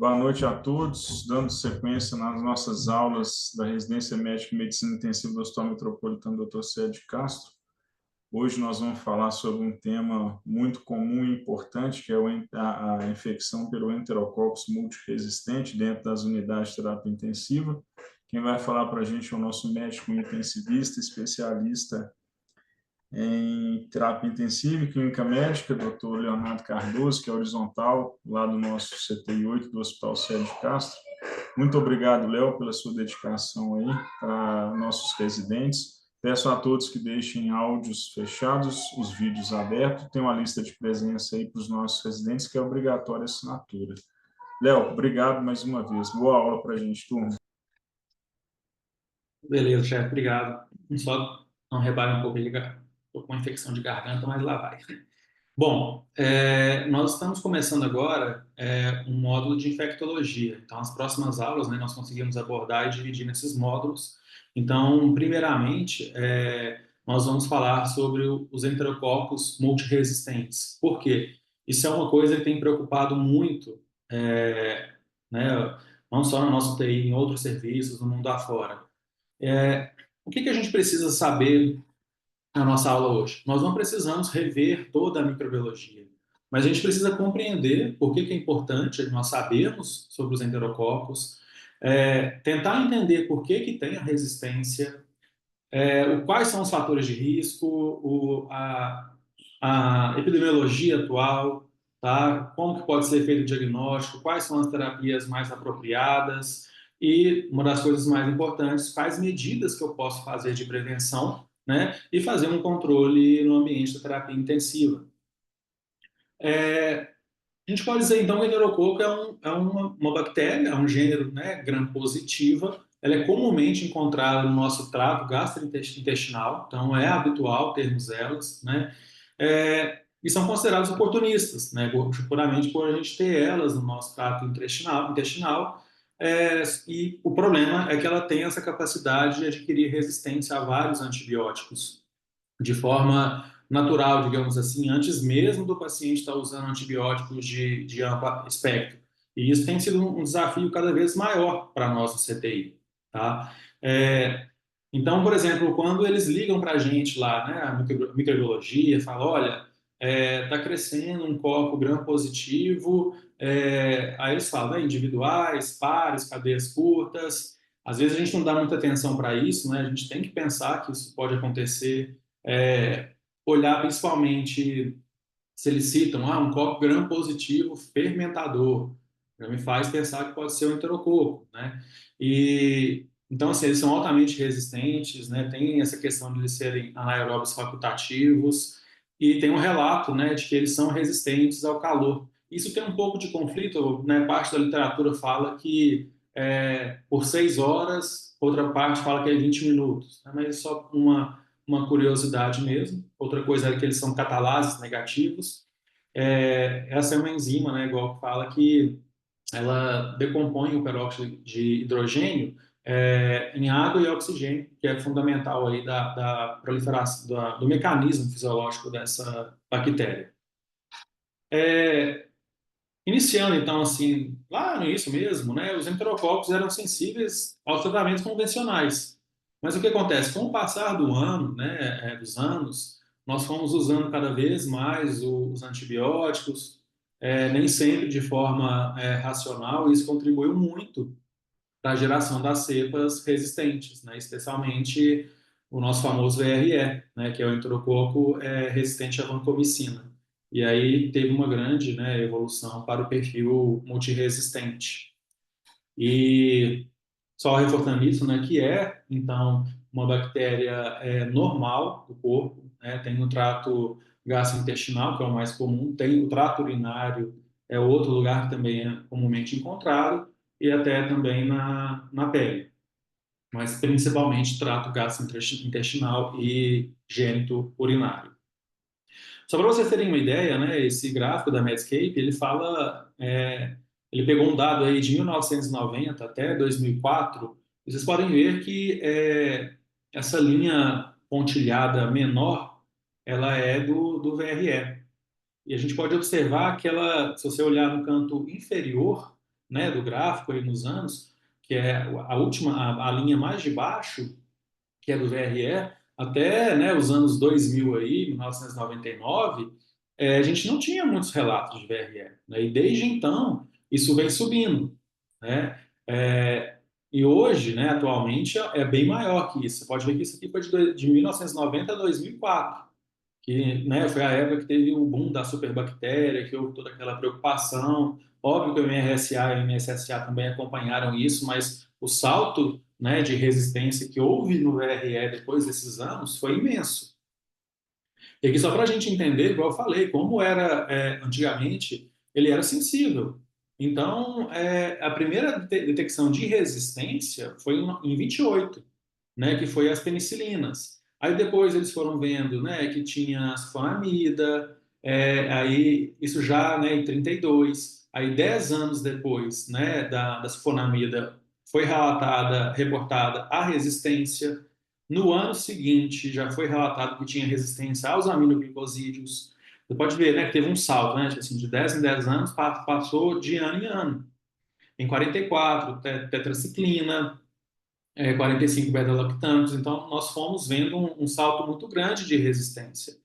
Boa noite a todos, dando sequência nas nossas aulas da Residência Médica e Medicina Intensiva do Hospital Metropolitano Dr. Cédio Castro. Hoje nós vamos falar sobre um tema muito comum e importante, que é a infecção pelo Enterococcus multiresistente dentro das unidades de terapia intensiva. Quem vai falar para a gente é o nosso médico intensivista, especialista em terapia intensiva e clínica médica, Dr. Leonardo Cardoso, que é horizontal lá do nosso CTI 8 do Hospital Cédio Castro. Muito obrigado, Léo, pela sua dedicação aí para nossos residentes. Peço a todos que deixem áudios fechados, os vídeos abertos. Tem uma lista de presença aí para os nossos residentes, que é obrigatória a assinatura. Léo, obrigado mais uma vez. Boa aula para a gente, turma. Beleza, chefe, obrigado. Só não repare um pouco, estou com uma infecção de garganta, mas lá vai. Bom, nós estamos começando agora um módulo de infectologia. Então, as próximas aulas, né, nós conseguimos abordar e dividir nesses módulos. Então, primeiramente, nós vamos falar sobre os enterococos multiresistentes. Por quê? Isso é uma coisa que tem preocupado muito, né, não só na nossa UTI, em outros serviços, no mundo afora. O que a gente precisa saber na nossa aula hoje? Nós não precisamos rever toda a microbiologia, mas a gente precisa compreender por que é importante nós sabermos sobre os enterococos, tentar entender por que tem a resistência, quais são os fatores de risco, a epidemiologia atual, tá? Como que pode ser feito o diagnóstico, quais são as terapias mais apropriadas e, uma das coisas mais importantes, quais medidas que eu posso fazer de prevenção, né? E fazer um controle no ambiente da terapia intensiva. A gente pode dizer, então, que o enterococo uma bactéria, é um gênero, né, gram-positiva. Ela é comumente encontrada no nosso trato gastrointestinal, então é habitual termos elas, né? E são consideradas oportunistas, né, puramente por a gente ter elas no nosso trato intestinal. E o problema é que ela tem essa capacidade de adquirir resistência a vários antibióticos de forma natural, digamos assim, antes mesmo do paciente estar usando antibióticos de amplo espectro. E isso tem sido um desafio cada vez maior para a nossa CTI. Tá? Então, por exemplo, quando eles ligam para a gente lá, né, a microbiologia, fala, olha, está crescendo um copo gram-positivo, aí eles falam, né, individuais, pares, cadeias curtas. Às vezes a gente não dá muita atenção para isso, né? A gente tem que pensar que isso pode acontecer, olhar principalmente se eles citam um copo gram-positivo fermentador, já me faz pensar que pode ser um enterococo, né? E então, assim, eles são altamente resistentes, né? Tem essa questão de eles serem anaeróbios facultativos e tem um relato, né, de que eles são resistentes ao calor. Isso tem um pouco de conflito, né? Parte da literatura fala que por 6 horas, outra parte fala que é 20 minutos, né? Mas é só uma curiosidade mesmo. Outra coisa é que eles são catalases negativos. Essa é uma enzima, né, igual que fala que ela decompõe o peróxido de hidrogênio em água e oxigênio, que é fundamental aí da proliferação, do mecanismo fisiológico dessa bactéria. Iniciando, então, assim, lá no início mesmo, né, os enterococos eram sensíveis aos tratamentos convencionais. Mas o que acontece? Com o passar do ano, né, dos anos, nós fomos usando cada vez mais os antibióticos, nem sempre de forma racional, e isso contribuiu muito para a geração das cepas resistentes, né, especialmente o nosso famoso VRE, né, que é o enterococo resistente à vancomicina. E aí teve uma grande, né, evolução para o perfil multiresistente. E só reforçando isso, né, que então, uma bactéria normal do corpo, né, tem o trato gastrointestinal, que é o mais comum, tem o trato urinário, é outro lugar que também é comumente encontrado, e até também na pele, mas principalmente trato gastrointestinal e gênito urinário. Só para vocês terem uma ideia, né, esse gráfico da Medscape, ele fala, ele pegou um dado aí de 1990 até 2004, e vocês podem ver que essa linha pontilhada menor, ela é do VRE. E a gente pode observar que ela, se você olhar no canto inferior, né, do gráfico aí nos anos, que é a última, a linha mais de baixo, que é do VRE, até, né, os anos 2000 aí, 1999, a gente não tinha muitos relatos de VRE, né? E desde então isso vem subindo, né? É, e hoje, né, atualmente é bem maior que isso. Você pode ver que isso aqui foi de 1990 a 2004, que, né, foi a época que teve o boom da superbactéria, que houve toda aquela preocupação. Óbvio que o MRSA e o MSSA também acompanharam isso, mas o salto, né, de resistência que houve no VRE depois desses anos foi imenso. E aqui só para a gente entender, igual eu falei, como era antigamente, ele era sensível. Então, a primeira detecção de resistência foi em 28, né, que foi as penicilinas. Aí depois eles foram vendo, né, que tinha a sulfonamida, aí isso já, né, em 32. Aí 10 anos depois, né, da sulfonamida foi reportada a resistência. No ano seguinte já foi relatado que tinha resistência aos aminoglicosídeos. Você pode ver, né, que teve um salto, né, tipo assim, de 10 em 10 anos passou de ano em ano. Em 44, tetraciclina, 45 beta-lactanos. Então, nós fomos vendo um salto muito grande de resistência,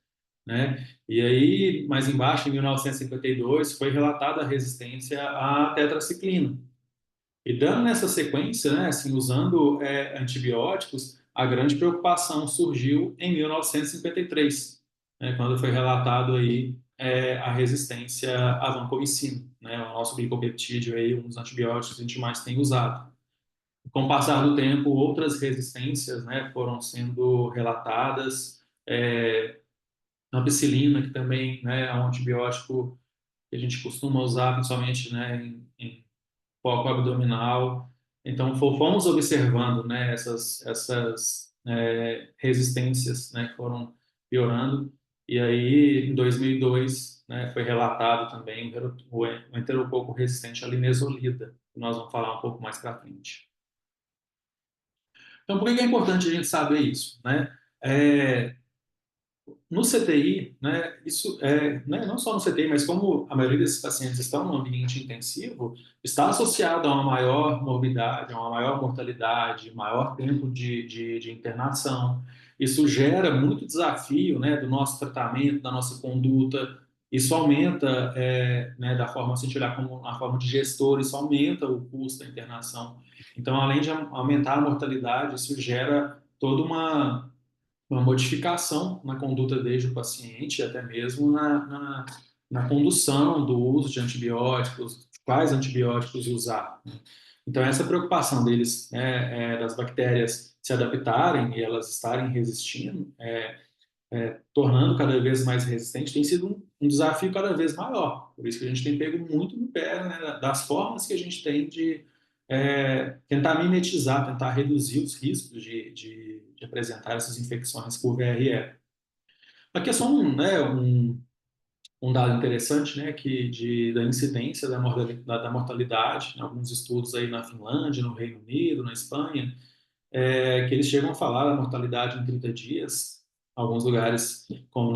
né? E aí, mais embaixo, em 1952, foi relatada a resistência à tetraciclina. E dando nessa sequência, né, assim, usando antibióticos, a grande preocupação surgiu em 1953, né, quando foi relatado aí a resistência à vancomicina, né, o nosso glicopeptídeo aí, um dos antibióticos que a gente mais tem usado. Com o passar do tempo, outras resistências, né, foram sendo relatadas. A ampicilina, que também, né, é um antibiótico que a gente costuma usar, principalmente, né, em foco abdominal. Então, fomos observando, né, essas resistências, né, que foram piorando. E aí, em 2002, né, foi relatado também o enterococo resistente à linezolida, que nós vamos falar um pouco mais para frente. Então, por que é importante a gente saber isso, né? É, no CTI, né, isso né, não só no CTI, mas como a maioria desses pacientes estão no ambiente intensivo, está associado a uma maior morbidade, a uma maior mortalidade, maior tempo de internação. Isso gera muito desafio, né, do nosso tratamento, da nossa conduta. Isso aumenta, né, da forma, se a gente olhar como a forma de gestor, isso aumenta o custo da internação. Então, além de aumentar a mortalidade, isso gera toda uma modificação na conduta desde o paciente, até mesmo na condução do uso de antibióticos, quais antibióticos usar, né? Então, essa preocupação deles, né, das bactérias se adaptarem e elas estarem resistindo, tornando cada vez mais resistente, tem sido um desafio cada vez maior. Por isso que a gente tem pego muito no pé, né, das formas que a gente tem de tentar mimetizar, tentar reduzir os riscos de apresentar essas infecções por VRE. Aqui é só um dado interessante, né, da incidência da mortalidade, né, alguns estudos aí na Finlândia, no Reino Unido, na Espanha, que eles chegam a falar da mortalidade em 30 dias, alguns lugares, como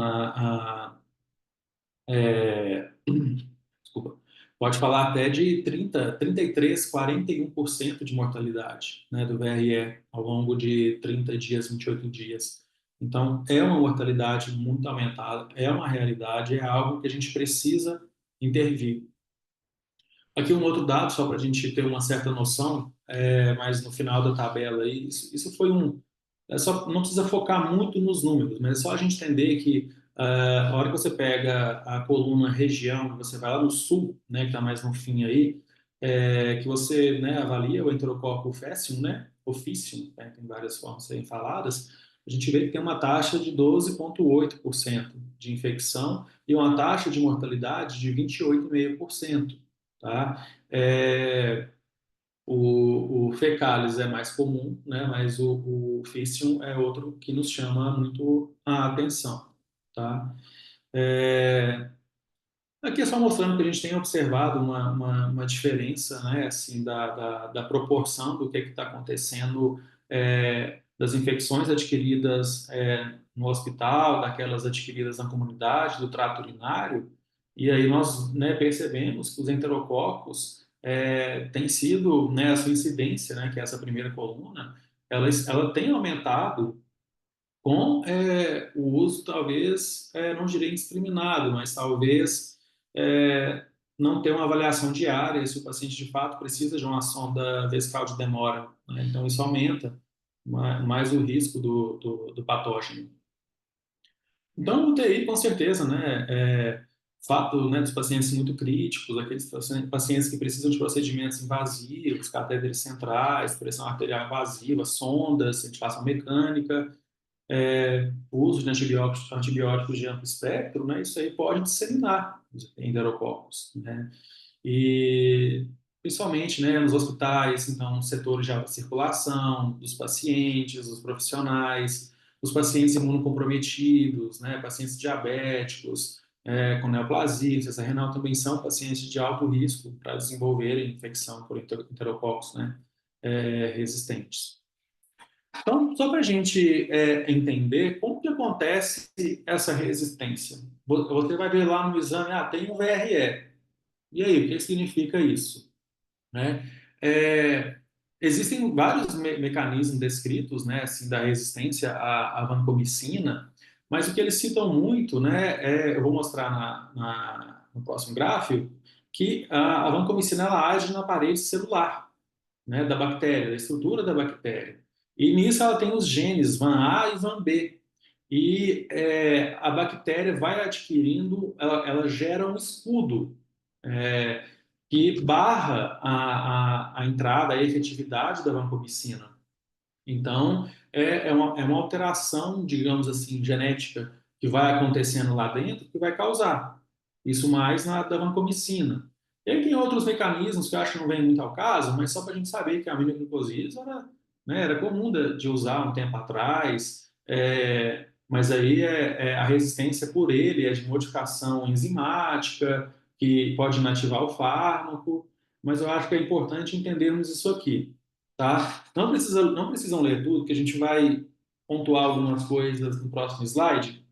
desculpa, pode falar até de 30, 33, 41% de mortalidade, né, do VRE ao longo de 30 dias, 28 dias. Então, é uma mortalidade muito aumentada, é uma realidade, é algo que a gente precisa intervir. Aqui um outro dado, só para a gente ter uma certa noção, mas no final da tabela aí, isso foi não precisa focar muito nos números, mas é só a gente entender que a hora que você pega a coluna região, você vai lá no sul, né, que está mais no fim aí, que você, né, avalia o enterococo faecium, né, officium, né, tem várias formas de serem faladas, a gente vê que tem uma taxa de 12,8% de infecção e uma taxa de mortalidade de 28,5%. Tá? O fecalis é mais comum, né? Mas o fistulum é outro que nos chama muito a atenção. Tá? Aqui é só mostrando que a gente tem observado uma diferença, né? Assim, da proporção do que está acontecendo, das infecções adquiridas no hospital, daquelas adquiridas na comunidade, do trato urinário. E aí nós, né, percebemos que os enterococos tem sido, né, a sua incidência, né, que é essa primeira coluna, ela tem aumentado com o uso, talvez, não direi indiscriminado, mas talvez é, não ter uma avaliação diária se o paciente de fato precisa de uma sonda vesical de demora, né? Então, isso aumenta mais o risco do patógeno. Então, UTI, com certeza, né? Fato, né, dos pacientes muito críticos, aqueles pacientes que precisam de procedimentos invasivos, catéteres centrais, pressão arterial invasiva, sondas, ventilação mecânica, o uso de antibióticos de amplo espectro, né, isso aí pode disseminar os enterococos, né? E principalmente, né, nos hospitais, então, setores de alta circulação, dos pacientes, dos profissionais, os pacientes imunocomprometidos, né, pacientes diabéticos, com neoplasia, insuficiência renal também são pacientes de alto risco para desenvolverem infecção por enterococos, né, resistentes. Então, só para a gente entender como que acontece essa resistência. Você vai ver lá no exame, tem um VRE. E aí, o que significa isso? Né? Existem vários mecanismos descritos, né, assim, da resistência à vancomicina, mas o que eles citam muito, né, eu vou mostrar no próximo gráfico, que a vancomicina ela age na parede celular, né, da bactéria, da estrutura da bactéria. E nisso ela tem os genes VAN-A e VAN-B. E a bactéria vai adquirindo, ela gera um escudo é, que barra a entrada, a efetividade da vancomicina. Então, é uma alteração, digamos assim, genética que vai acontecendo lá dentro que vai causar. Isso mais na da vancomicina. E aí tem outros mecanismos que eu acho que não vem muito ao caso, mas só para a gente saber que a aminoglicosídase era comum de usar um tempo atrás, mas aí a resistência por ele é de modificação enzimática, que pode inativar o fármaco, mas eu acho que é importante entendermos isso aqui. Tá? Não precisam ler tudo, que a gente vai pontuar algumas coisas no próximo slide.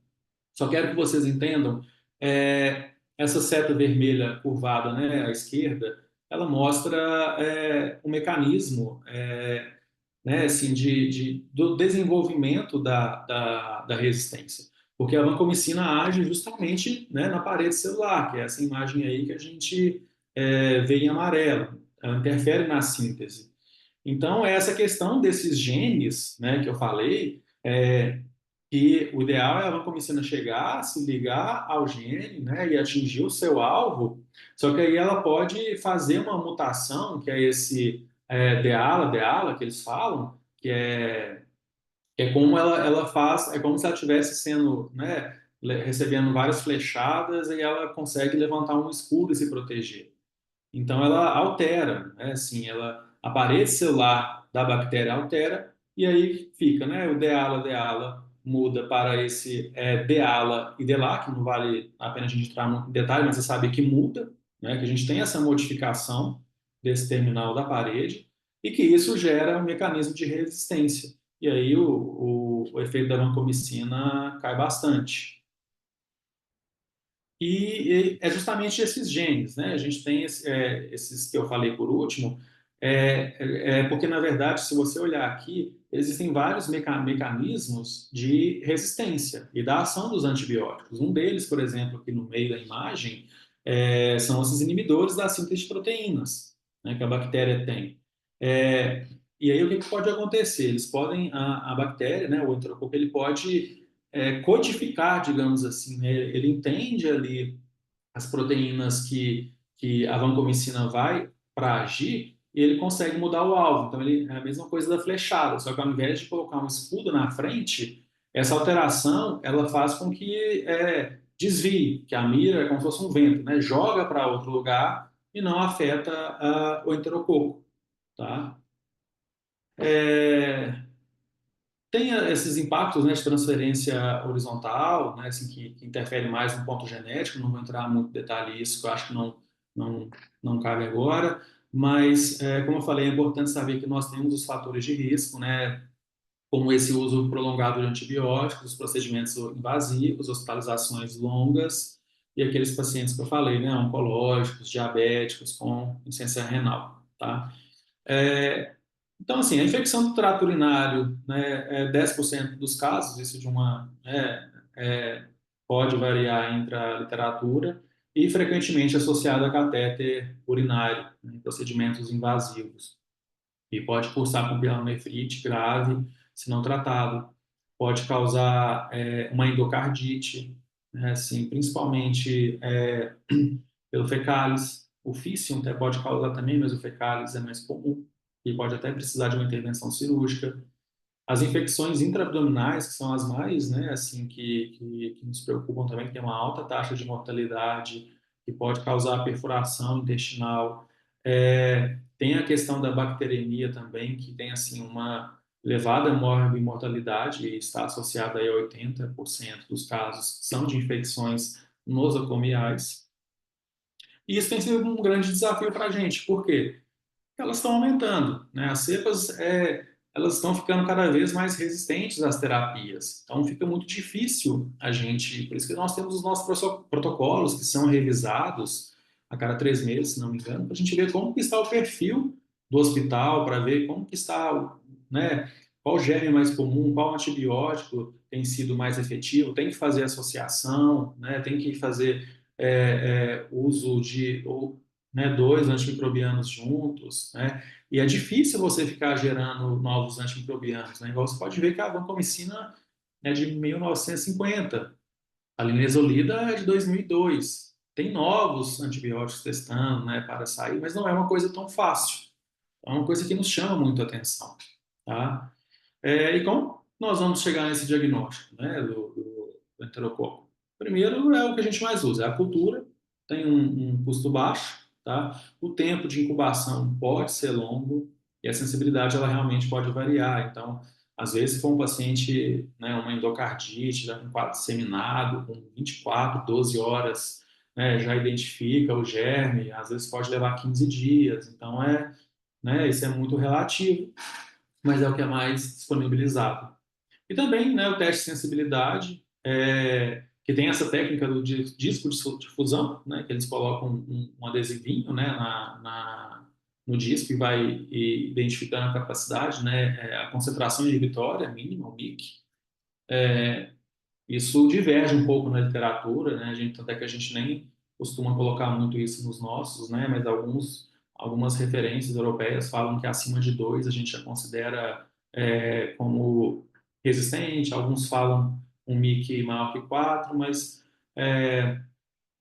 Só quero que vocês entendam, essa seta vermelha curvada, né, à esquerda, ela mostra o mecanismo, né, assim, do desenvolvimento da resistência. Porque a vancomicina age justamente, né, na parede celular, que é essa imagem aí que a gente vê em amarelo. Ela interfere na síntese. Então, essa questão desses genes, né, que eu falei, que o ideal é a vancomicina chegar, se ligar ao gene, né, e atingir o seu alvo, só que aí ela pode fazer uma mutação, que é esse DEALA, que eles falam, que é como ela faz, é como se ela estivesse sendo, né, recebendo várias flechadas e ela consegue levantar um escudo e se proteger. Então, ela altera, né? Assim, a parede celular da bactéria altera e aí fica, né? O deala muda para esse deala e delar, que não vale a pena a gente entrar muito em detalhe, mas você sabe que muda, né? Que a gente tem essa modificação desse terminal da parede e que isso gera um mecanismo de resistência. E aí o efeito da vancomicina cai bastante. E é justamente esses genes, né? A gente tem esses que eu falei por último, porque, na verdade, se você olhar aqui, existem vários mecanismos de resistência e da ação dos antibióticos. Um deles, por exemplo, aqui no meio da imagem, são esses inibidores da síntese de proteínas, né, que a bactéria tem. E aí, o que pode acontecer? Eles podem, a bactéria, né, o enterococo, ele pode codificar, digamos assim, né? Ele entende ali as proteínas que a vancomicina vai para agir e ele consegue mudar o alvo. Então, é a mesma coisa da flechada, só que ao invés de colocar um escudo na frente, essa alteração ela faz com que desvie, que a mira é como se fosse um vento, né? Joga para outro lugar e não afeta o enterococo, tá? Tem esses impactos, né, de transferência horizontal, né, assim, que interferem mais no ponto genético, não vou entrar muito em detalhe nisso, que eu acho que não, não cabe agora, mas, como eu falei, é importante saber que nós temos os fatores de risco, né, como esse uso prolongado de antibióticos, procedimentos invasivos, hospitalizações longas, e aqueles pacientes que eu falei, né, oncológicos, diabéticos com insuficiência renal, tá? Então, assim, a infecção do trato urinário, né, é 10% dos casos, isso de uma, pode variar entre a literatura, e frequentemente associada a catéter urinário, né, em procedimentos invasivos. E pode cursar com pielonefrite grave, se não tratado. Pode causar uma endocardite, né, assim, principalmente pelo fecalis. O fícium até pode causar também, mas o fecalis é mais comum e pode até precisar de uma intervenção cirúrgica. As infecções intraabdominais, que são as mais, né, assim, que nos preocupam também, que tem uma alta taxa de mortalidade, que pode causar perfuração intestinal. Tem a questão da bacteremia também, que tem, assim, uma elevada mortalidade e está associada aí a 80% dos casos são de infecções nosocomiais. E isso tem sido um grande desafio para a gente. Por quê? Elas estão aumentando, né? As cepas, elas estão ficando cada vez mais resistentes às terapias. Então, fica muito difícil a gente... Por isso que nós temos os nossos protocolos que são revisados a cada 3 meses, se não me engano, para a gente ver como que está o perfil do hospital, para ver como que está, né? Qual germe mais comum, qual antibiótico tem sido mais efetivo. Tem que fazer associação, né? Tem que fazer uso de... né, 2 antimicrobianos juntos, né? E é difícil você ficar gerando novos antimicrobianos, né? Igual você pode ver que a vancomicina é de 1950, a linezolida é de 2002. Tem novos antibióticos testando, né, para sair, mas não é uma coisa tão fácil. É uma coisa que nos chama muito a atenção, tá? E como nós vamos chegar nesse diagnóstico, né, do enterococo? Primeiro é o que a gente mais usa, é a cultura, tem um custo baixo, tá? O tempo de incubação pode ser longo e a sensibilidade ela realmente pode variar. Então, às vezes, se for um paciente, né, uma endocardite, já com quadro disseminado, com 24, 12 horas, né, já identifica o germe, às vezes pode levar 15 dias. Então, né, isso é muito relativo, mas é o que é mais disponibilizado. E também, né, o teste de sensibilidade, que tem essa técnica do disco de fusão, né, que eles colocam um adesivinho, né, no disco e vai identificando a capacidade, né, a concentração inibitória mínima, o MIC. Isso diverge um pouco na literatura, né, até que a gente nem costuma colocar muito isso nos nossos, né, mas algumas referências europeias falam que acima de 2 a gente já considera como resistente, alguns falam um MIC maior que 4, mas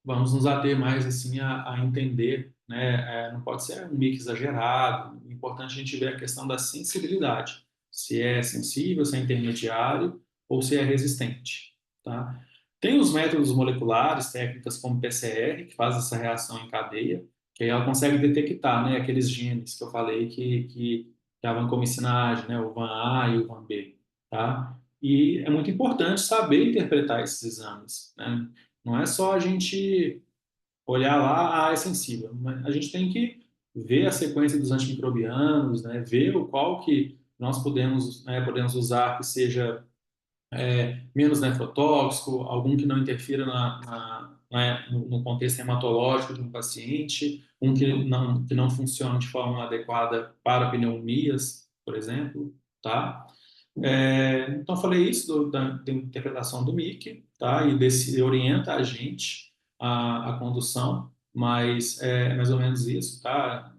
vamos nos ater mais assim a entender, né? Não pode ser um MIC exagerado, é importante a gente ver a questão da sensibilidade, se é sensível, se é intermediário ou se é resistente, tá? Tem os métodos moleculares, técnicas como PCR, que faz essa reação em cadeia, que aí ela consegue detectar, né, aqueles genes que eu falei que a vancomicinase, né, o VAN-A e o VAN-B, tá? E é muito importante saber interpretar esses exames, né? Não é só a gente olhar lá, é sensível. Mas a gente tem que ver a sequência dos antimicrobianos, né? Ver o qual que nós podemos usar que seja menos nefrotóxico, algum que não interfira no contexto hematológico de um paciente, um que não funciona de forma adequada para pneumonias, por exemplo, tá? Então, eu falei isso da interpretação do MIC, tá? E orienta a gente a condução, mas é mais ou menos isso, tá?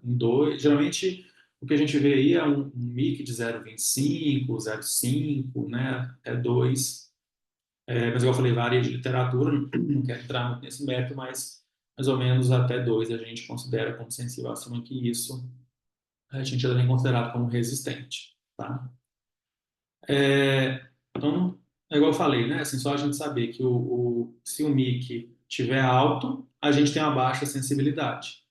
Geralmente, o que a gente vê aí é um MIC de 0,25, 0,5, né? Até 2. Mas, igual eu falei, varia de literatura, não quero entrar muito nesse mérito, mas mais ou menos até 2 a gente considera como sensível acima que isso, a gente já tem considerado como resistente, tá? Então, é igual eu falei, né? Assim, só a gente saber que se o MIC tiver alto, a gente tem uma baixa sensibilidade.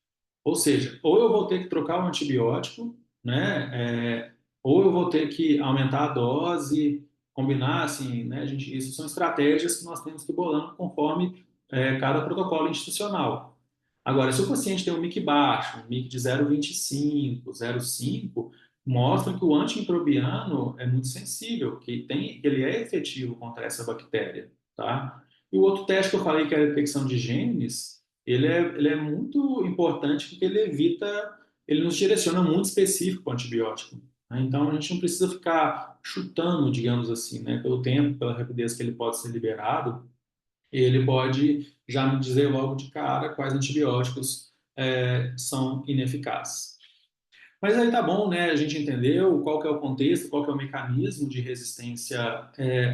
Ou seja, ou eu vou ter que trocar o antibiótico, né? Ou eu vou ter que aumentar a dose, combinar, assim, né? Isso são estratégias que nós temos que ir bolando conforme cada protocolo institucional. Agora, se o paciente tem um MIC baixo, um MIC de 0,25, 0,5, mostra que o antimicrobiano é muito sensível, que ele é efetivo contra essa bactéria, tá? E o outro teste que eu falei, que é a detecção de genes, ele é muito importante porque ele nos direciona muito específico para o antibiótico, né? Então, a gente não precisa ficar chutando, digamos assim, né? Pelo tempo, pela rapidez que ele pode ser liberado, ele pode já me dizer logo de cara quais antibióticos são ineficazes. Mas aí tá bom, né? A gente entendeu qual que é o contexto, qual que é o mecanismo de resistência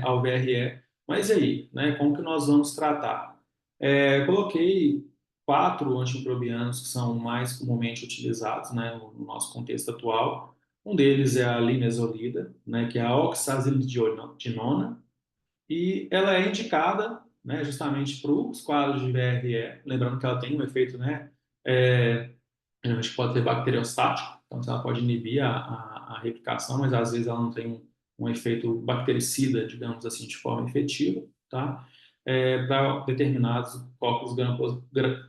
ao VRE. Mas e aí, né? Como que nós vamos tratar? Coloquei 4 antimicrobianos que são mais comumente utilizados, né, no nosso contexto atual. Um deles é a linezolida, né, que é a oxazilidinona, e ela é indicada, né, justamente para os quadros de VRE, lembrando que ela tem um efeito, né, é, geralmente pode ter bacteriostático, então ela pode inibir a replicação, mas às vezes ela não tem um efeito bactericida, digamos assim, de forma efetiva, tá? Para determinados focos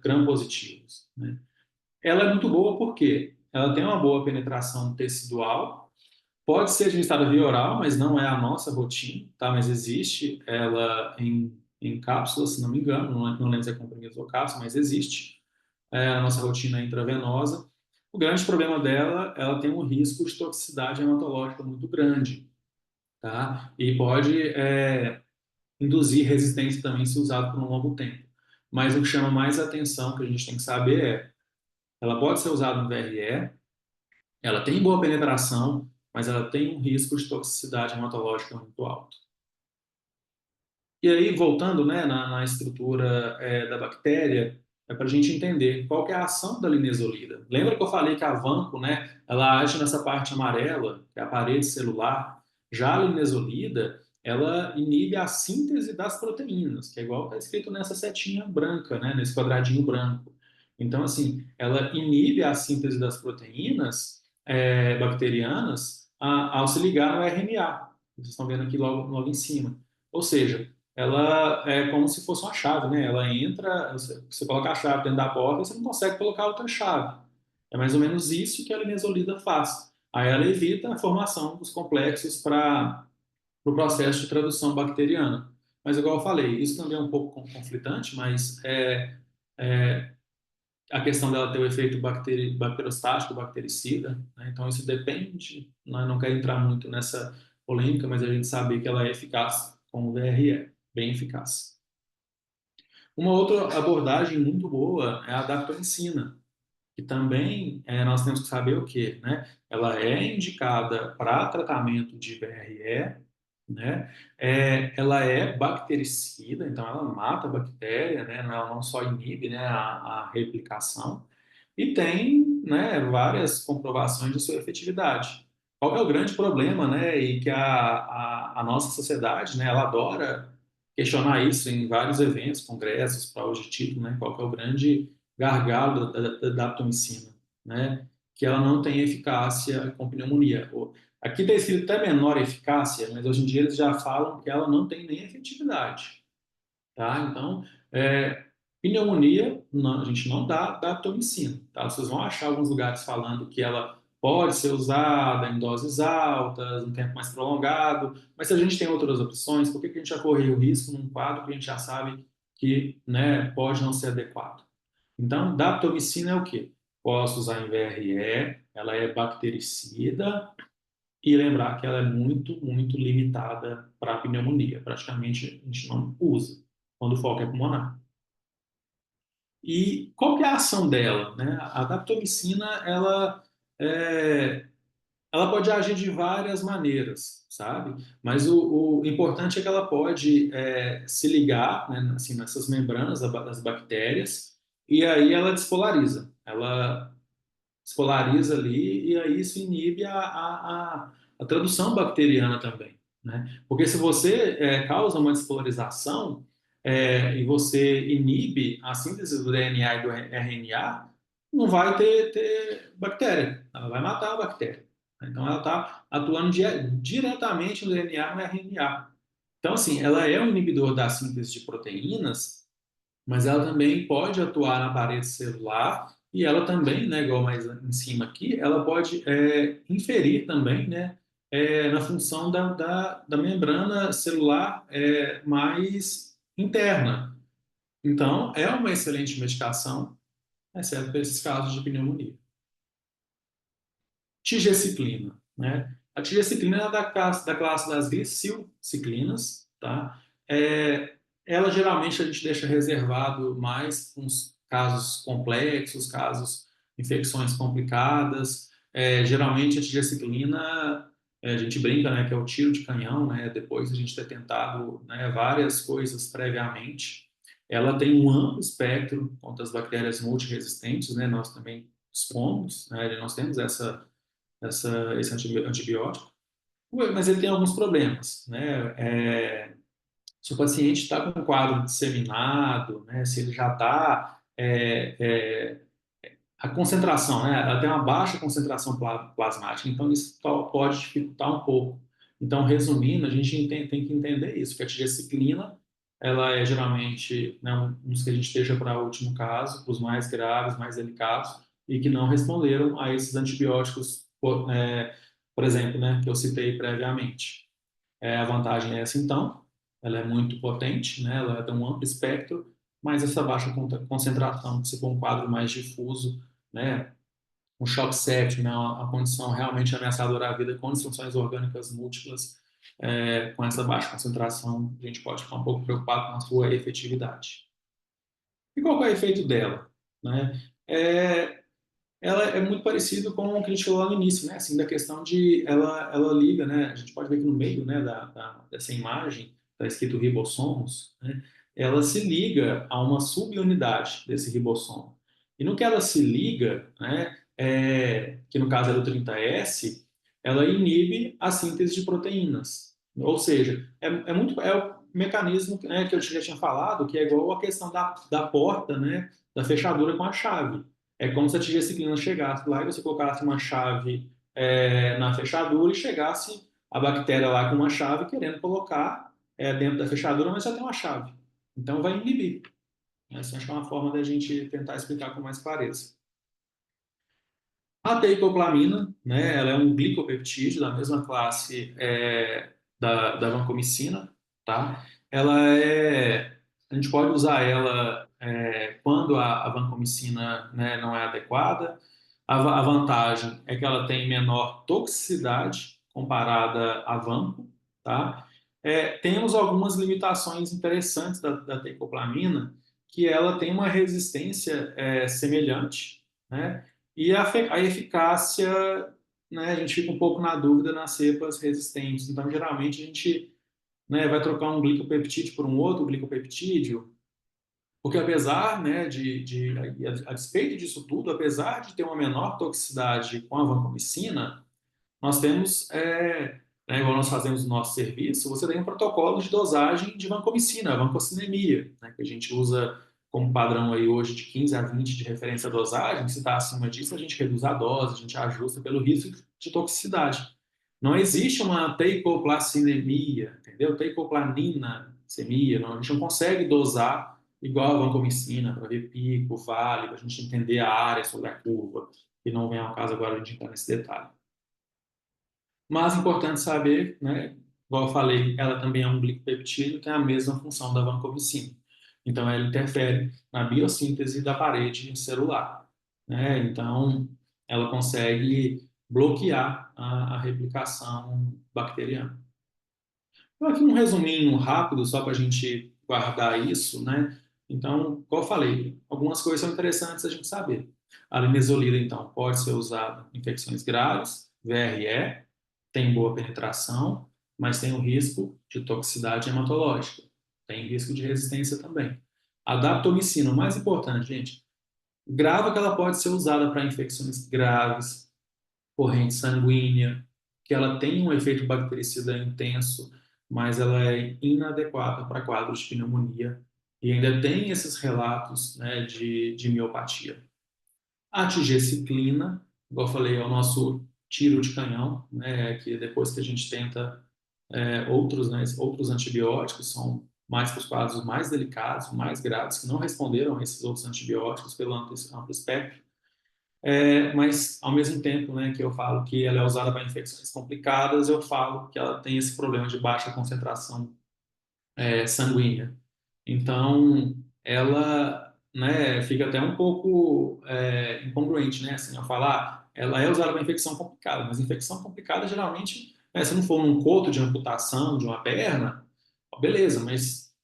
gram-positivos, né? Ela é muito boa porque ela tem uma boa penetração tecidual, pode ser administrada via oral, mas não é a nossa rotina, tá? Mas existe ela em cápsulas, se não me engano, não lembro se é comprimidos ou cápsulas, mas existe a nossa rotina intravenosa. O grande problema dela, ela tem um risco de toxicidade hematológica muito grande, tá? E pode induzir resistência também se usado por um longo tempo. Mas o que chama mais atenção, que a gente tem que saber ela pode ser usada no VRE, ela tem boa penetração, mas ela tem um risco de toxicidade hematológica muito alto. E aí, voltando, né, na estrutura da bactéria, é para a gente entender qual que é a ação da linezolida. Lembra que eu falei que a vanco, né, ela age nessa parte amarela, que é a parede celular. Já a linezolida, ela inibe a síntese das proteínas, que é igual está escrito nessa setinha branca, né, nesse quadradinho branco. Então, assim, ela inibe a síntese das proteínas bacterianas ao se ligar no RNA. Vocês estão vendo aqui logo em cima. Ou seja, ela é como se fosse uma chave, né? Ela entra, você coloca a chave dentro da porta e você não consegue colocar outra chave. É mais ou menos isso que a linezolida faz. Aí ela evita a formação dos complexos para o processo de tradução bacteriana. Mas, igual eu falei, isso também é um pouco conflitante, mas é a questão dela ter o efeito bacterostático, bactericida, né? Então, isso depende, né? Não quero entrar muito nessa polêmica, mas a gente sabe que ela é eficaz com o VRE, bem eficaz. Uma outra abordagem muito boa é a daptoensina, que também nós temos que saber o quê, né? Ela é indicada para tratamento de VRE, né? Ela é bactericida, então ela mata a bactéria, né? Ela não só inibe, né, a replicação, e tem, né, várias comprovações de sua efetividade. Qual que é o grande problema, né? E que a nossa sociedade, né, ela adora questionar isso em vários eventos, congressos, provas de título, né? Qual que é o grande gargalo da daptoensina, né? Que ela não tem eficácia com pneumonia. Aqui está escrito até menor eficácia, mas hoje em dia eles já falam que ela não tem nem efetividade, tá? Então, pneumonia, não, a gente não dá daptomicina, tá? Vocês vão achar alguns lugares falando que ela pode ser usada em doses altas, um tempo mais prolongado, mas se a gente tem outras opções, por que que a gente já correu o risco num quadro que a gente já sabe que, né, pode não ser adequado? Então, daptomicina é o quê? Posso usar em VRE, ela é bactericida, e lembrar que ela é muito, muito limitada para a pneumonia. Praticamente a gente não usa quando o foco é pulmonar. E qual que é a ação dela, né? A daptomicina, é, ela pode agir de várias maneiras, sabe? Mas o importante é que ela pode se ligar, né, assim, nessas membranas das bactérias e aí ela despolariza. Ela despolariza ali e aí isso inibe a tradução bacteriana também, né? Porque se você causa uma despolarização e você inibe a síntese do DNA e do RNA, não vai ter bactéria, ela vai matar a bactéria. Então ela está atuando diretamente no DNA e no RNA. Então, assim, ela é um inibidor da síntese de proteínas, mas ela também pode atuar na parede celular e ela também, né, igual mais em cima aqui, ela pode inferir também, né, na função da membrana celular mais interna. Então, é uma excelente medicação, exceto para esses casos de pneumonia. Tigecyclina, né? A tigecyclina é da classe das glicilciclinas, tá? Ela geralmente a gente deixa reservado mais para uns casos complexos, casos infecções complicadas. Geralmente a tigecyclina, a gente brinca, né, que é o tiro de canhão, né? Depois de a gente ter tentado, né, várias coisas previamente. Ela tem um amplo espectro contra as bactérias multiresistentes, né? Nós também dispomos, né? Nós temos esse antibiótico, mas ele tem alguns problemas, né? Se o paciente está com um quadro disseminado, né? Se ele já está a concentração, né? Ela tem uma baixa concentração plasmática, então isso pode dificultar um pouco. Então, resumindo, a gente tem que entender isso, que a tigecyclina, ela é geralmente, né, um dos que a gente deixa para o último caso, para os mais graves, mais delicados, e que não responderam a esses antibióticos, por exemplo, né, que eu citei previamente. A vantagem é essa, então, ela é muito potente, né, ela tem um amplo espectro, mas essa baixa concentração, se for um quadro mais difuso, né, um choque séptico, né, uma condição realmente ameaçadora à vida com disfunções orgânicas múltiplas, com essa baixa concentração, a gente pode ficar um pouco preocupado com a sua efetividade. E qual é o efeito dela? Né? Ela é muito parecido com o que a gente falou lá no início, né? Assim, da questão de ela liga, né? A gente pode ver que no meio, né, dessa imagem está escrito ribossomos, né? Ela se liga a uma subunidade desse ribossomo. E no que ela se liga, né, que no caso é do 30S, ela inibe a síntese de proteínas. Ou seja, é o mecanismo, né, que eu já tinha falado, que é igual a questão da porta, né, da fechadura com a chave. É como se a tigecyclina chegasse lá e você colocasse uma chave na fechadura e chegasse a bactéria lá com uma chave querendo colocar dentro da fechadura, mas já tem uma chave. Então vai inibir. Essa acho que é uma forma da gente tentar explicar com mais clareza. A teicoplamina, né, ela é um glicopeptídeo da mesma classe da vancomicina, tá? A gente pode usar ela quando a vancomicina, né, não é adequada. A vantagem é que ela tem menor toxicidade comparada à vanco, tá? Temos algumas limitações interessantes da teicoplamina, que ela tem uma resistência semelhante, né? E a eficácia, né, a gente fica um pouco na dúvida nas cepas resistentes. Então, geralmente, a gente, né, vai trocar um glicopeptídeo por um outro glicopeptídeo, porque apesar, né, a despeito disso tudo, apesar de ter uma menor toxicidade com a vancomicina, nós temos, igual nós fazemos no nosso serviço, você tem um protocolo de dosagem de vancomicina, a vancocinemia, né, que a gente usa como padrão aí hoje de 15 a 20 de referência à dosagem. Se está acima disso, a gente reduz a dose, a gente ajusta pelo risco de toxicidade. Não existe uma teicoplacinemia, entendeu? Teicoplanina-semia, a gente não consegue dosar igual a vancomicina para ver pico, vale, para a gente entender a área sobre a curva, que não vem ao caso agora a gente entrar nesse detalhe. Mas é importante saber, né, igual eu falei, ela também é um glicopeptídeo, tem a mesma função da vancomicina. Então, ela interfere na biossíntese da parede celular, né? Então, ela consegue bloquear a replicação bacteriana. Então, aqui um resuminho rápido, só para a gente guardar isso, né? Então, como eu falei, algumas coisas são interessantes a gente saber. A linezolida, então, pode ser usada em infecções graves, VRE, tem boa penetração, mas tem o risco de toxicidade hematológica. Tem risco de resistência também. A daptomicina, o mais importante, gente, grave que ela pode ser usada para infecções graves, corrente sanguínea, que ela tem um efeito bactericida intenso, mas ela é inadequada para quadros de pneumonia e ainda tem esses relatos, né, de miopatia. A tigecyclina, igual eu falei, é o nosso tiro de canhão, né, que depois que a gente tenta outros, né, outros antibióticos, são mais para os quadros mais delicados, mais graves, que não responderam a esses outros antibióticos pelo amplo espectro. Mas, ao mesmo tempo, né, que eu falo que ela é usada para infecções complicadas, eu falo que ela tem esse problema de baixa concentração sanguínea. Então, ela, né, fica até um pouco incongruente, né? Assim, eu falar, ela é usada para infecção complicada, mas infecção complicada geralmente, né, se não for num coto de amputação de uma perna, ó, beleza, mas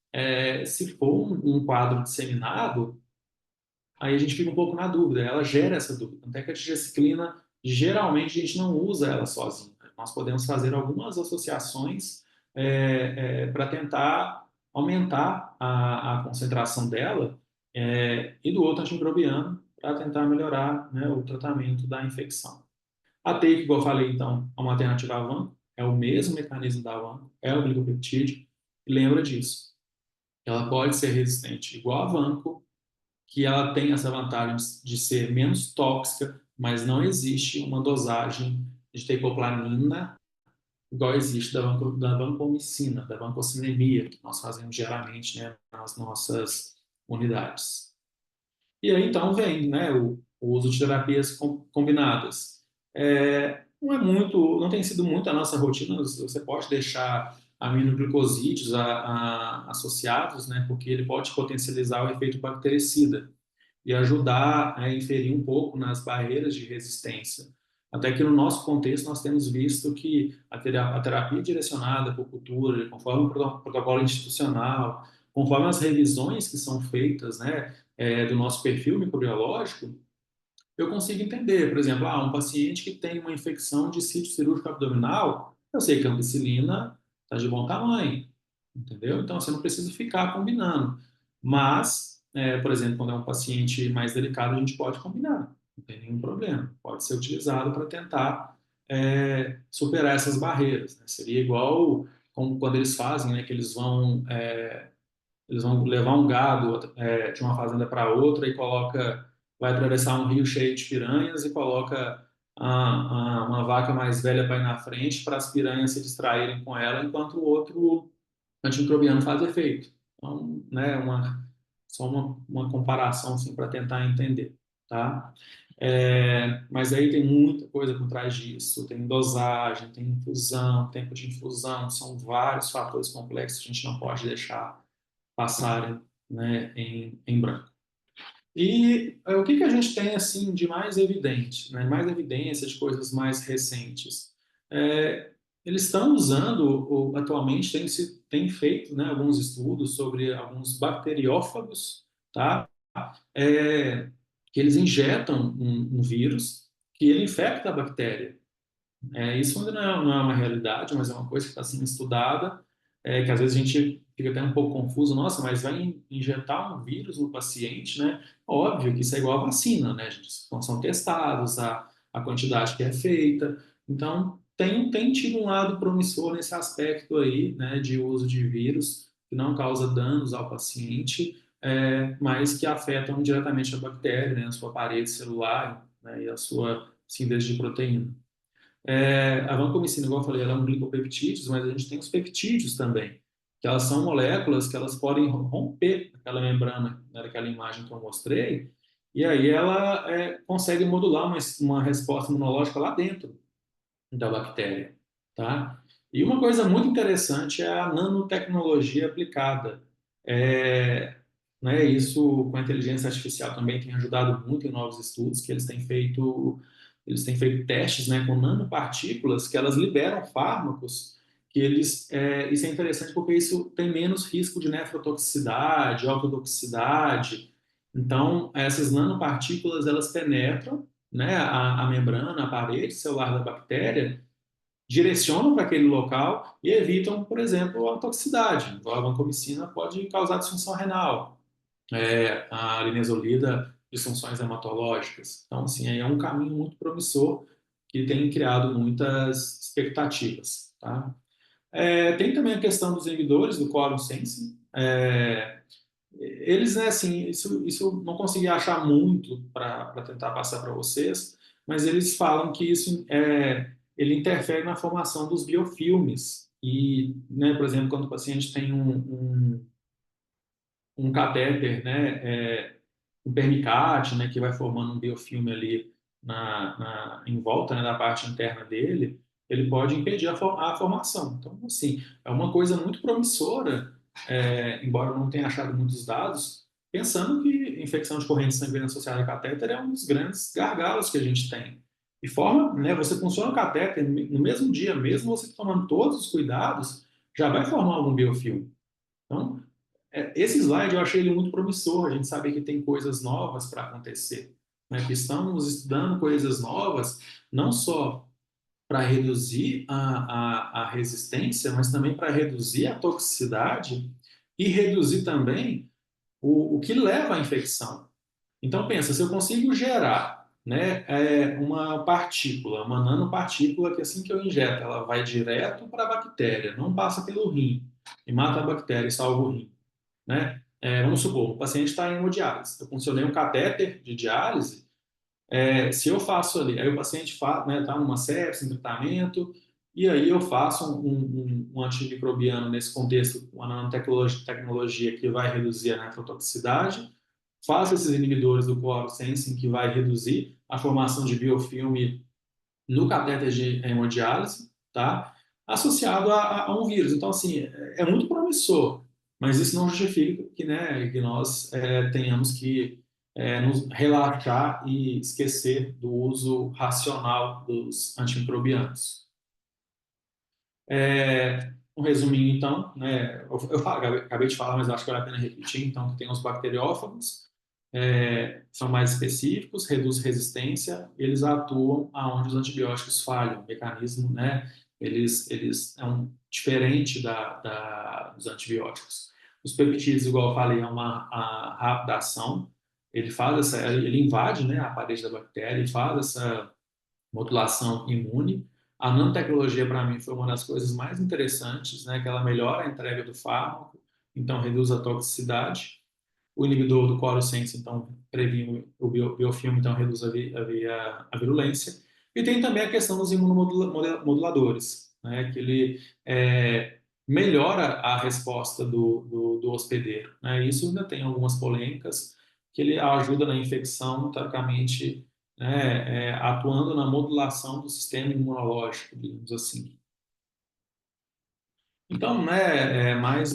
se for um quadro disseminado, aí a gente fica um pouco na dúvida, ela gera essa dúvida. Até que a digesclina, geralmente a gente não usa ela sozinha. Nós podemos fazer algumas associações para tentar aumentar a concentração dela e do outro antimicrobiano para tentar melhorar, né, o tratamento da infecção. A TEIC, igual eu falei, então, é uma alternativa à vanco, é o mesmo mecanismo da vanco, é o glicopeptídeo, e lembra disso, ela pode ser resistente igual a vanco, que ela tem essa vantagem de ser menos tóxica, mas não existe uma dosagem de tecoplanina igual existe da vancomicina, da vancocinemia, que nós fazemos diariamente, né, nas nossas unidades. E aí, então, vem, né, o uso de terapias combinadas. Não é muito, não tem sido muito a nossa rotina, você pode deixar aminoglicosídeos associados, né, porque ele pode potencializar o efeito bactericida e ajudar a inferir um pouco nas barreiras de resistência. Até que no nosso contexto nós temos visto que a terapia direcionada por cultura, conforme o protocolo institucional, conforme as revisões que são feitas, né, do nosso perfil microbiológico, eu consigo entender, por exemplo, um paciente que tem uma infecção de sítio cirúrgico abdominal, eu sei que a ampicilina está de bom tamanho, entendeu? Então, você não precisa ficar combinando. Mas, por exemplo, quando é um paciente mais delicado, a gente pode combinar, não tem nenhum problema. Pode ser utilizado para tentar superar essas barreiras, né? Seria igual como quando eles fazem, né, que eles vão levar um gado de uma fazenda para outra e vai atravessar um rio cheio de piranhas e coloca uma vaca mais velha para ir na frente para as piranhas se distraírem com ela, enquanto o outro antimicrobiano faz efeito. Então, né, só uma comparação assim, para tentar entender. Tá? Mas aí tem muita coisa por trás disso, tem dosagem, tem infusão, tempo de infusão, são vários fatores complexos que a gente não pode deixar passarem, né, em branco. E o que a gente tem assim de mais evidente, né, mais evidência de coisas mais recentes? Eles estão usando, atualmente tem feito, né, alguns estudos sobre alguns bacteriófagos, tá? Que eles injetam um vírus que ele infecta a bactéria. Isso ainda não é uma realidade, mas é uma coisa que está sendo estudada, que às vezes a gente fica até um pouco confuso, nossa, mas vai injetar um vírus no paciente, né? Óbvio que isso é igual a vacina, né? Então, são testados a quantidade que é feita. Então, tem tido um lado promissor nesse aspecto aí, né, de uso de vírus que não causa danos ao paciente, mas que afetam diretamente a bactéria, né, a sua parede celular, né, e a sua síntese de proteína. A vancomicina, igual eu falei, ela é um glicopeptídeos, mas a gente tem os peptídeos também, que elas são moléculas que elas podem romper aquela membrana, né, daquela imagem que eu mostrei, e aí ela consegue modular uma resposta imunológica lá dentro da bactéria, tá? E uma coisa muito interessante é a nanotecnologia aplicada. Isso com a inteligência artificial também tem ajudado muito em novos estudos que eles têm feito testes, né, com nanopartículas que elas liberam fármacos isso é interessante porque isso tem menos risco de nefrotoxicidade, ototoxicidade. Então, essas nanopartículas elas penetram, né, a membrana, a parede celular da bactéria, direcionam para aquele local e evitam, por exemplo, a toxicidade. A vancomicina pode causar disfunção renal, a linezolida, disfunções hematológicas. Então, assim, é um caminho muito promissor que tem criado muitas expectativas. Tá? Tem também a questão dos inibidores do quorum sensing. Eles, né, assim, isso não consegui achar muito para tentar passar para vocês, mas eles falam que ele interfere na formação dos biofilmes. E, né, por exemplo, quando o paciente tem um catéter, né, um permicate, né, que vai formando um biofilme ali em volta, né, da parte interna dele, ele pode impedir a formação. Então, assim, é uma coisa muito promissora embora eu não tenha achado muitos dados, pensando que infecção de corrente sanguínea associada a catéter é um dos grandes gargalos que a gente tem. E forma, né, você funciona o catéter no mesmo dia, mesmo você tomando todos os cuidados, já vai formar algum biofilme. Então, esse slide eu achei ele muito promissor, a gente sabe que tem coisas novas para acontecer, né, que estamos estudando coisas novas, não só para reduzir a resistência, mas também para reduzir a toxicidade e reduzir também o que leva à infecção. Então, pensa, se eu consigo gerar, né, uma partícula, uma nanopartícula que assim que eu injeto, ela vai direto para a bactéria, não passa pelo rim e mata a bactéria e salva o rim, né? Vamos supor, o paciente está em hemodiálise. Eu funcionei um catéter de diálise, se eu faço ali, aí o paciente está, né, tá numa sepse, em tratamento, e aí eu faço um antimicrobiano nesse contexto, uma nanotecnologia que vai reduzir a nephrotoxicidade, faço esses inibidores do fluorescência que vai reduzir a formação de biofilme no catéter de hemodiálise, tá? Associado a um vírus. Então, assim, é muito promissor, mas isso não justifica que, né, que nós tenhamos que nos relaxar e esquecer do uso racional dos antimicrobianos. Um resuminho, então, né, acabei de falar, mas acho que vale a pena repetir, então, que tem os bacteriófagos, são mais específicos, reduz resistência, eles atuam aonde os antibióticos falham, o mecanismo, né, eles é diferente dos antibióticos. Os peptídeos, igual eu falei, é uma rápida ação, ele invade, né, a parede da bactéria, ele faz essa modulação imune. A nanotecnologia, para mim, foi uma das coisas mais interessantes, né, que ela melhora a entrega do fármaco, então reduz a toxicidade. O inibidor do chlorosense, então, previne o biofilme, então reduz a virulência. E tem também a questão dos imunomoduladores, né, que ele melhora a resposta do hospedeiro. Né? Isso ainda tem algumas polêmicas, que ele ajuda na infecção, teoricamente, né, atuando na modulação do sistema imunológico, digamos assim. Então, né, mais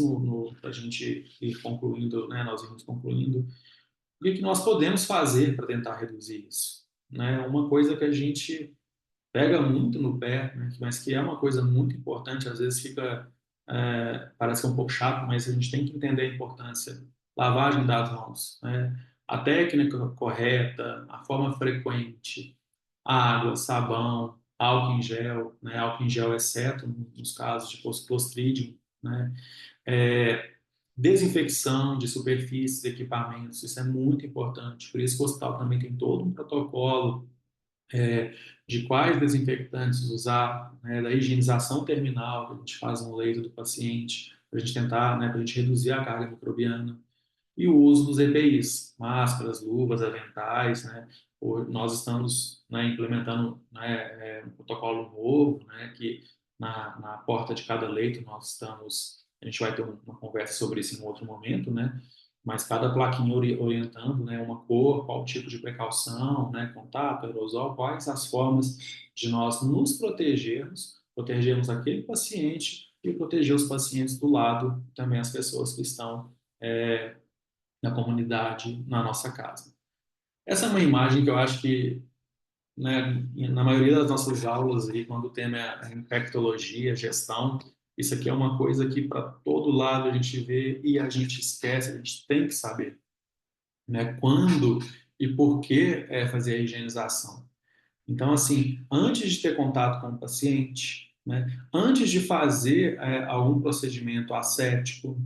para a gente ir concluindo, né, nós irmos concluindo, o que nós podemos fazer para tentar reduzir isso? Né? Uma coisa que a gente pega muito no pé, né, mas que é uma coisa muito importante, às vezes parece que é um pouco chato, mas a gente tem que entender a importância. Lavagem das mãos, né? A técnica correta, a forma frequente, água, sabão, álcool em gel, né? Álcool em gel exceto nos casos de Clostridium, né? É, Desinfecção de superfícies, equipamentos, isso é muito importante. Por isso que o hospital também tem todo um protocolo de quais desinfectantes usar, né, da higienização terminal, que a gente faz no leito do paciente, para a gente tentar, né, para a gente reduzir a carga microbiana, e o uso dos EPIs, máscaras, luvas, aventais, né? Nós estamos, né, implementando, né, um protocolo novo, né, que na porta de cada leito nós estamos, a gente vai ter uma conversa sobre isso em um outro momento, né? Mas cada plaquinha orientando, né, uma cor, qual tipo de precaução, né, contato, aerosol, quais as formas de nós nos protegermos aquele paciente e proteger os pacientes do lado, também as pessoas que estão na comunidade, na nossa casa. Essa é uma imagem que eu acho que, né, na maioria das nossas aulas, aí, quando o tema é a infectologia, gestão, isso aqui é uma coisa que para todo lado a gente vê e a gente esquece, a gente tem que saber, né, quando e por que fazer a higienização. Então, assim, antes de ter contato com o paciente, né, antes de fazer algum procedimento aséptico,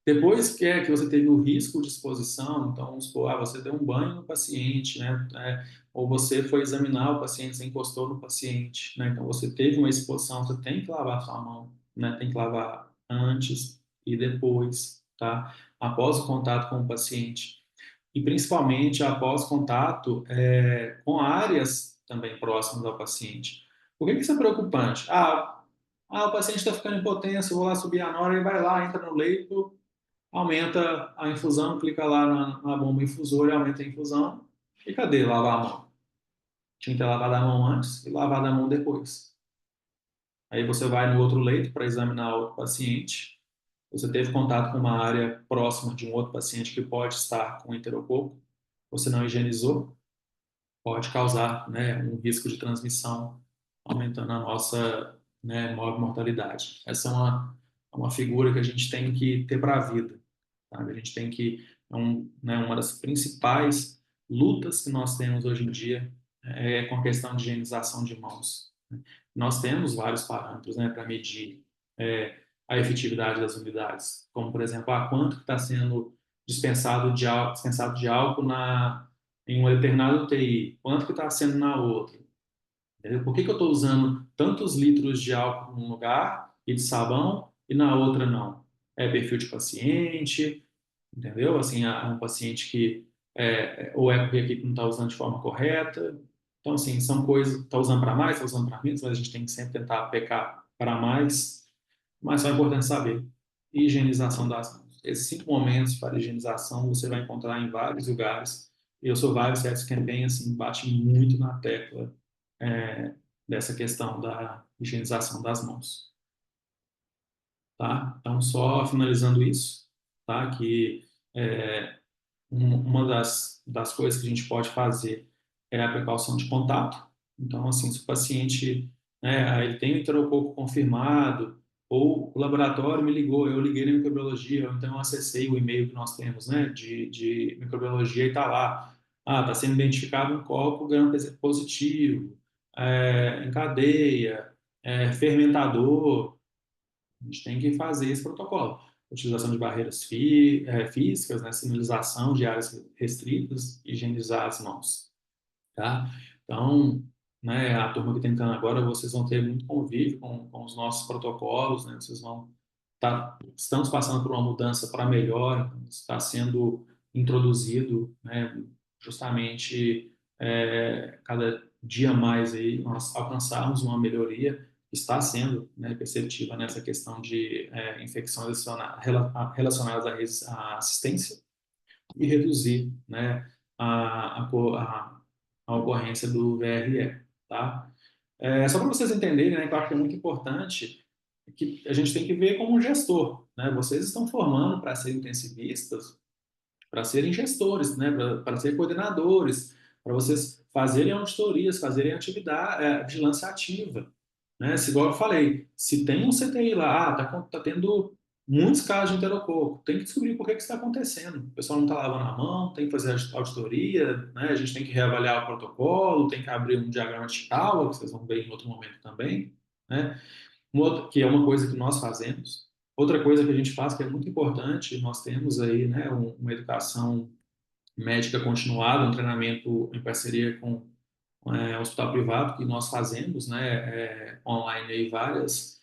depois que você teve o risco de exposição, então, vamos supor, você deu um banho no paciente, né? Ou você foi examinar o paciente, você encostou no paciente, né? Então, você teve uma exposição, você tem que lavar a sua mão, né? Tem que lavar antes e depois, tá? Após o contato com o paciente. E, principalmente, após contato com áreas também próximas ao paciente. Por que isso é preocupante? O paciente está ficando em potência, eu vou lá subir a nora, ele vai lá, entra no leito, aumenta a infusão, clica lá na bomba infusora, aumenta a infusão. E cadê lavar a mão? Tinha que ter lavado a mão antes e lavado a mão depois. Aí você vai no outro leito para examinar outro paciente. Você teve contato com uma área próxima de um outro paciente que pode estar com enterococo. Você não higienizou, pode causar, né, um risco de transmissão, aumentando a nossa, né, mortalidade. Essa é uma figura que a gente tem que ter para a vida. Sabe? A gente tem que, né, uma das principais lutas que nós temos hoje em dia é com a questão de higienização de mãos. Nós temos vários parâmetros, né, para medir a efetividade das unidades, como, por exemplo, quanto está sendo dispensado de álcool em uma determinada UTI, quanto que está sendo na outra. Entendeu? Por que eu estou usando tantos litros de álcool num lugar e de sabão e na outra não? É perfil de paciente, entendeu? Assim, há um paciente que ou é porque aqui não está usando de forma correta. Então, assim, são coisas, está usando para mais, está usando para menos, mas a gente tem que sempre tentar pecar para mais. Mas só é importante saber. Higienização das mãos. Esses 5 momentos para higienização você vai encontrar em vários lugares. Eu sou vários certos campaign, assim, bate muito na tecla dessa questão da higienização das mãos. Tá? Então, só finalizando isso, tá? Que uma das coisas que a gente pode fazer é a precaução de contato. Então, assim, se o paciente, né, ele tem o enterococo confirmado, ou o laboratório me ligou, eu liguei na microbiologia, ou então eu acessei o e-mail que nós temos, né, de microbiologia e está lá. Está sendo identificado um copo gram positivo, em cadeia, fermentador. A gente tem que fazer esse protocolo. Utilização de barreiras físicas, né, sinalização de áreas restritas, higienizar as mãos, tá? Então, né, a turma que está entrando agora, vocês vão ter muito convívio com os nossos protocolos, né? Vocês vão estamos passando por uma mudança para melhor, então, está sendo introduzido, né, justamente cada dia mais aí nós alcançarmos uma melhoria, está sendo, né, perceptiva nessa questão de infecções relacionadas à assistência e reduzir, né, a ocorrência do VRE, tá? Só para vocês entenderem, né, que eu acho que é muito importante que a gente tem que ver como um gestor, né? Vocês estão formando para serem intensivistas, para serem gestores, né? Para serem coordenadores, para vocês fazerem auditorias, fazerem atividade, vigilância ativa, né? Se, igual eu falei, se tem um CTI lá, tá tendo muitos casos de enterococo, tem que descobrir por que que está acontecendo. O pessoal não está lavando a mão, tem que fazer auditoria, né? A gente tem que reavaliar o protocolo, tem que abrir um diagrama de aula, que vocês vão ver em outro momento também, né? Que é uma coisa que nós fazemos. Outra coisa que a gente faz que é muito importante, nós temos aí, né, uma educação médica continuada, um treinamento em parceria com o hospital privado que nós fazemos, né, online aí vários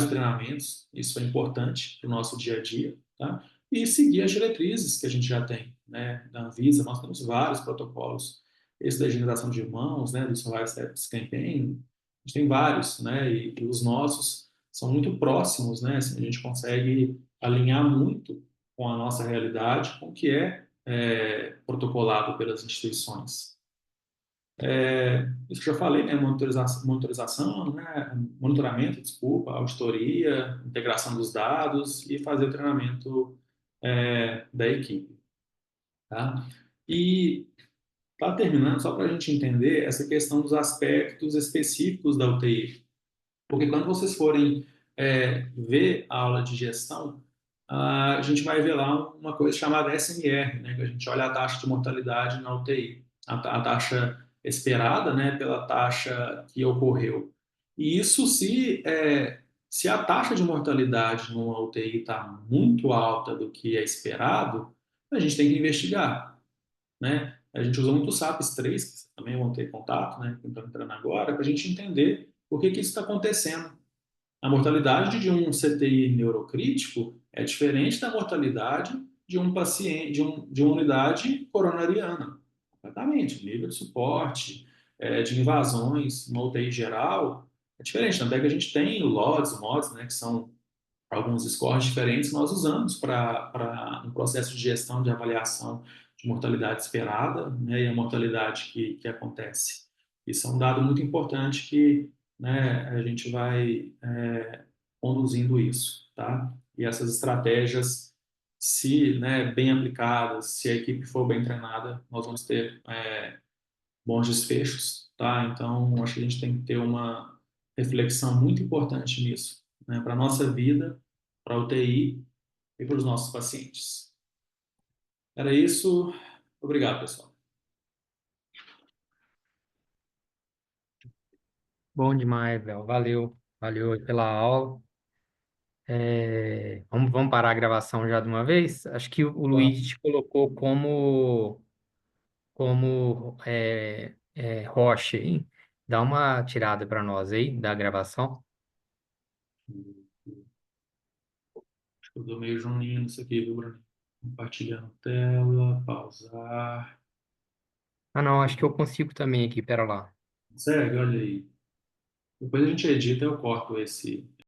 treinamentos. Isso é importante para o nosso dia a dia, tá? E seguir as diretrizes que a gente já tem, né, da Anvisa. Nós temos vários protocolos, esse da higienização de mãos, né, do Survival Steps Campaign, a gente tem vários, né, e os nossos são muito próximos, né, assim, a gente consegue alinhar muito com a nossa realidade, com o que protocolado pelas instituições. Isso que eu já falei, né? Monitorização, né? Monitoramento, desculpa, auditoria, integração dos dados e fazer o treinamento da equipe, tá? E para terminando, só para a gente entender essa questão dos aspectos específicos da UTI, porque quando vocês forem ver a aula de gestão, a gente vai ver lá uma coisa chamada SMR, né, que a gente olha a taxa de mortalidade na UTI, a taxa esperada, né, pela taxa que ocorreu. E isso se a taxa de mortalidade numa UTI está muito alta do que é esperado, a gente tem que investigar, né? A gente usa muito o SAPS-3, que vocês também vão ter contato, né, que estão entrando agora, para a gente entender por que isso está acontecendo. A mortalidade de um CTI neurocrítico é diferente da mortalidade de um paciente, de uma unidade coronariana. Completamente. Nível de suporte, de invasões, uma UTI geral, é diferente. Tanto é que a gente tem LODs, MODs, né, que são alguns scores diferentes que nós usamos para um processo de gestão de avaliação de mortalidade esperada, né, e a mortalidade que acontece. Isso é um dado muito importante que né, a gente vai conduzindo isso, tá? E essas estratégias, se, né, bem aplicadas, se a equipe for bem treinada, nós vamos ter bons desfechos, tá? Então, acho que a gente tem que ter uma reflexão muito importante nisso, né, para a nossa vida, para a UTI e para os nossos pacientes. Era isso. Obrigado, pessoal. Bom demais, Léo. Valeu. Valeu aí pela aula. Vamos parar a gravação já de uma vez? Acho que o Luiz te colocou como Rocha, hein? Dá uma tirada para nós aí da gravação. Acho que eu dou meio Juninho nisso aqui, viu, Bruno? Compartilhando tela, pausar. Ah, não, acho que eu consigo também aqui. Pera lá. Segue, olha aí. Depois a gente edita e eu corto esse